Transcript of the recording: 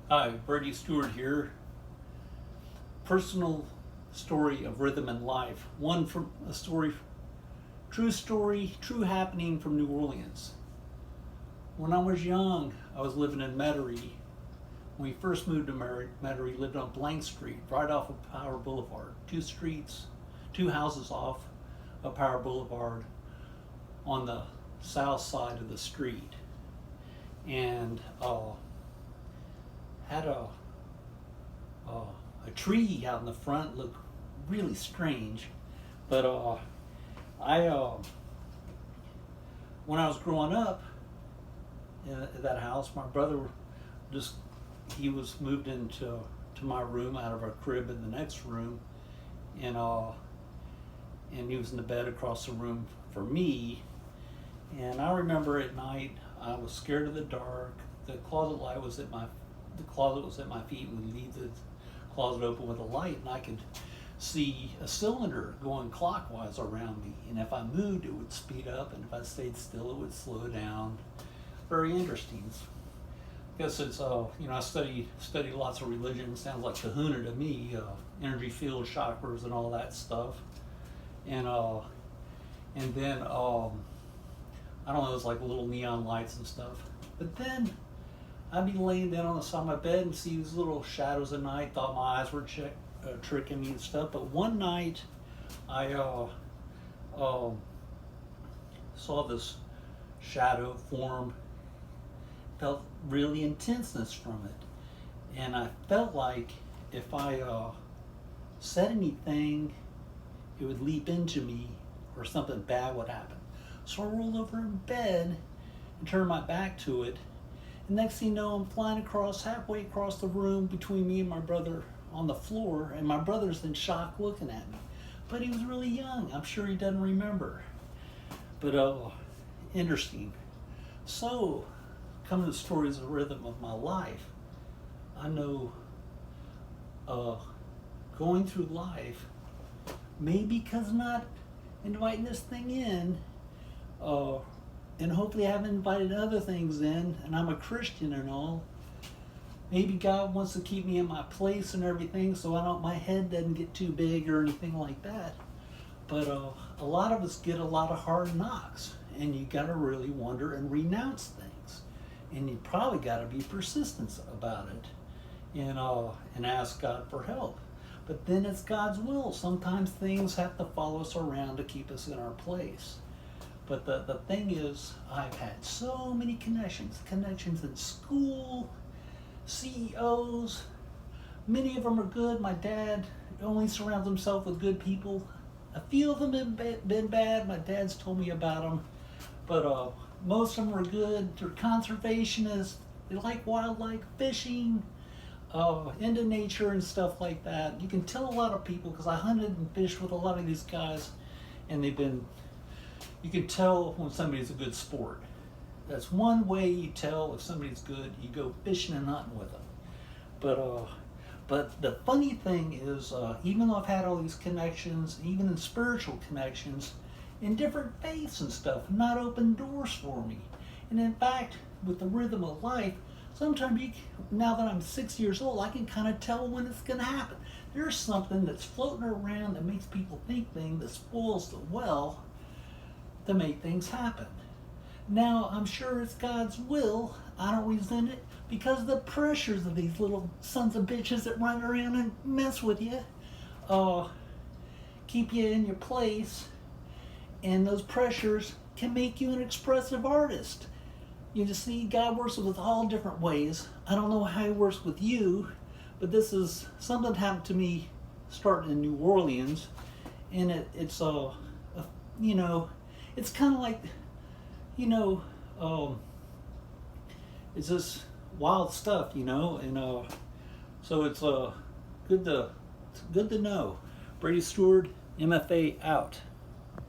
Hi, Brady Stewart here. Personal story of rhythm and life. One from a story, true happening from New Orleans. When I was young, I was living in Metairie. When we first moved to Metairie, lived on Blank Street, right off of Power Boulevard. Two houses off of Power Boulevard on the south side of the street. And had a tree out in the front, looked really strange. But I when I was growing up in that house, my brother just he was moved into my room out of our crib in the next room, and he was in the bed across the room for me. And I remember at night I was scared of the dark. The closet was at my feet. We leave the closet open with a light, and I could see a cylinder going clockwise around me. And if I moved, it would speed up, and if I stayed still, it would slow down. Very interesting. I guess it's I study lots of religion. Sounds like Kahuna to me, energy field chakras and all that stuff. And then I don't know, it was like little neon lights and stuff. But then I'd be laying down on the side of my bed and see these little shadows at night. Thought my eyes were tricking me and stuff. But one night, I saw this shadow form. Felt really intenseness from it, and I felt like if I said anything, it would leap into me, or something bad would happen. So I rolled over in bed and turned my back to it. And next thing you know, I'm flying halfway across the room between me and my brother on the floor, and my brother's in shock looking at me. But he was really young. I'm sure he doesn't remember. But interesting. So, coming to the stories of rhythm of my life, I know going through life, maybe because not inviting this thing in, and hopefully I haven't invited other things in, and I'm a Christian and all. Maybe God wants to keep me in my place and everything, so my head doesn't get too big or anything like that. But a lot of us get a lot of hard knocks, and you got to really wonder and renounce things, and you probably got to be persistent about it, and ask God for help. But then it's God's will. Sometimes things have to follow us around to keep us in our place. But the thing is, I've had so many connections in school, CEOs. Many of them are good. My dad only surrounds himself with good people. A few of them have been bad. My dad's told me about them. But most of them are good. They're conservationists. They like wildlife, fishing, into nature and stuff like that. You can tell a lot of people, because I hunted and fished with a lot of these guys, and you can tell when somebody's a good sport. That's one way you tell if somebody's good. You go fishing and hunting with them. But the funny thing is, even though I've had all these connections, even in spiritual connections, in different faiths and stuff, not open doors for me. And in fact, with the rhythm of life, sometimes now that I'm 6 years old, I can kind of tell when it's going to happen. There's something that's floating around that makes people think things, that spoils the well to make things happen. Now, I'm sure it's God's will. I don't resent it, because of the pressures of these little sons of bitches that run around and mess with you, keep you in your place, and those pressures can make you an expressive artist. You just see, God works with all different ways. I don't know how He works with you, but this is something that happened to me starting in New Orleans, and it's it's kind of like, it's just wild stuff, and so it's good to know. Brady Stewart, MFA out.